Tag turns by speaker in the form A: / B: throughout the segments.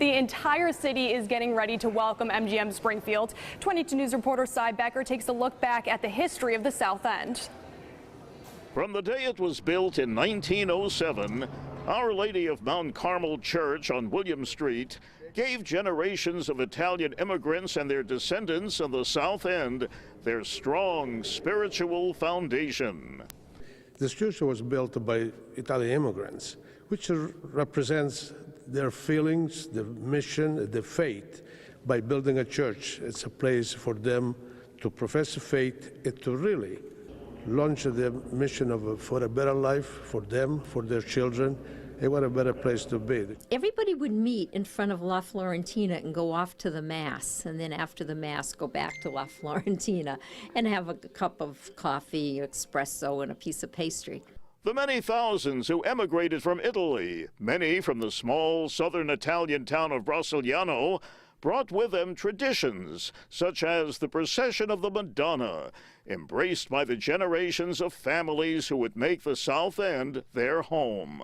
A: The entire city is getting ready to welcome MGM-Springfield. 22 News reporter Sy Becker takes a look back at the history of the South End.
B: From the day it was built in 1907, Our Lady of Mount Carmel Church on William Street gave generations of Italian immigrants and their descendants in the South End their strong spiritual foundation.
C: This church was built by Italian immigrants, which represents their feelings, their mission, their faith. By building a church, it's a place for them to profess faith and to really launch the mission for a better life for them, for their children, and what a better place to be.
D: Everybody would meet in front of La Florentina and go off to the Mass, and then after the Mass go back to La Florentina and have a cup of coffee, espresso, and a piece of pastry.
B: The many thousands who emigrated from Italy, many from the small southern Italian town of Brasiliano, brought with them traditions such as the procession of the Madonna, embraced by the generations of families who would make the South End their home.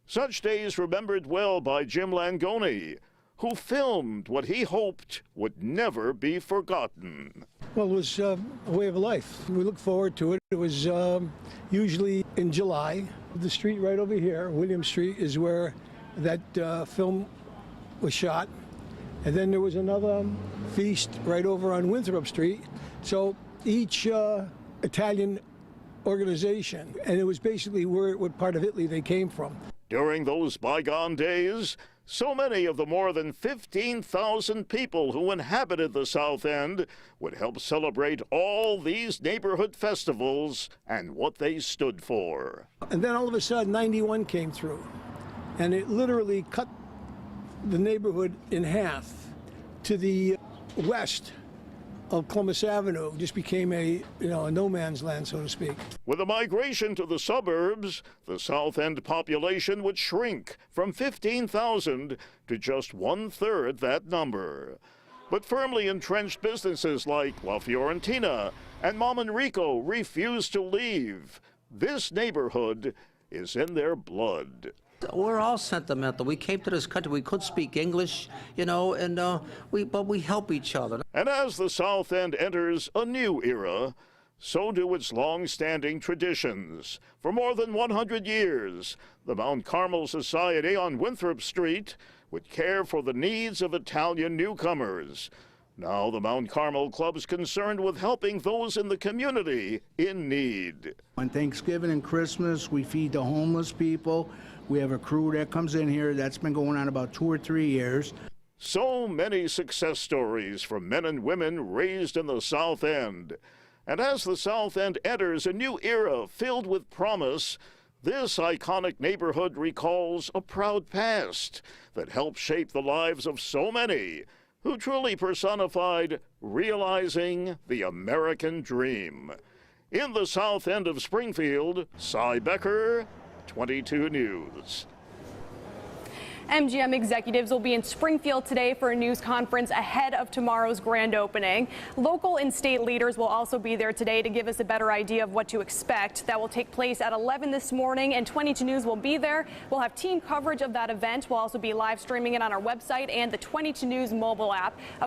B: Such days remembered well by Jim Langone, who filmed what he hoped would never be forgotten.
E: Well, it was a way of life. We look forward to it. It was usually in July. The street right over here, William Street, is where that film was shot. And then there was another feast right over on Winthrop Street. So each Italian organization, and it was basically what part of Italy they came from.
B: During those bygone days, so many of the more than 15,000 people who inhabited the South End would help celebrate all these neighborhood festivals and what they stood for.
E: And then all of a sudden, 91 came through, and it literally cut the neighborhood in half. To the west of Columbus Avenue just became a no man's land, so to speak.
B: With a migration to the suburbs, the South End population would shrink from 15,000 to just 1/3 that number. But firmly entrenched businesses like La Fiorentina and Mom and Rico refused to leave. This neighborhood is in their blood.
F: We're all sentimental. We came to this country. We could speak English, but we help each other.
B: And as the South End enters a new era, so do its long-standing traditions. For more than 100 years, the Mount Carmel Society on Winthrop Street would care for the needs of Italian newcomers. Now the Mount Carmel Club's concerned with helping those in the community in need.
G: On Thanksgiving and Christmas, we feed the homeless people. We have a crew that comes in here. That's been going on about 2 or 3 years.
B: So many success stories from men and women raised in the South End. And as the South End enters a new era filled with promise, this iconic neighborhood recalls a proud past that helped shape the lives of so many who truly personified realizing the American dream. In the South End of Springfield, Sy Becker, 22 News.
A: MGM executives will be in Springfield today for a news conference ahead of tomorrow's grand opening. Local and state leaders will also be there today to give us a better idea of what to expect. That will take place at 11 this morning, and 22 News will be there. We'll have team coverage of that event. We'll also be live streaming it on our website and the 22 News mobile app.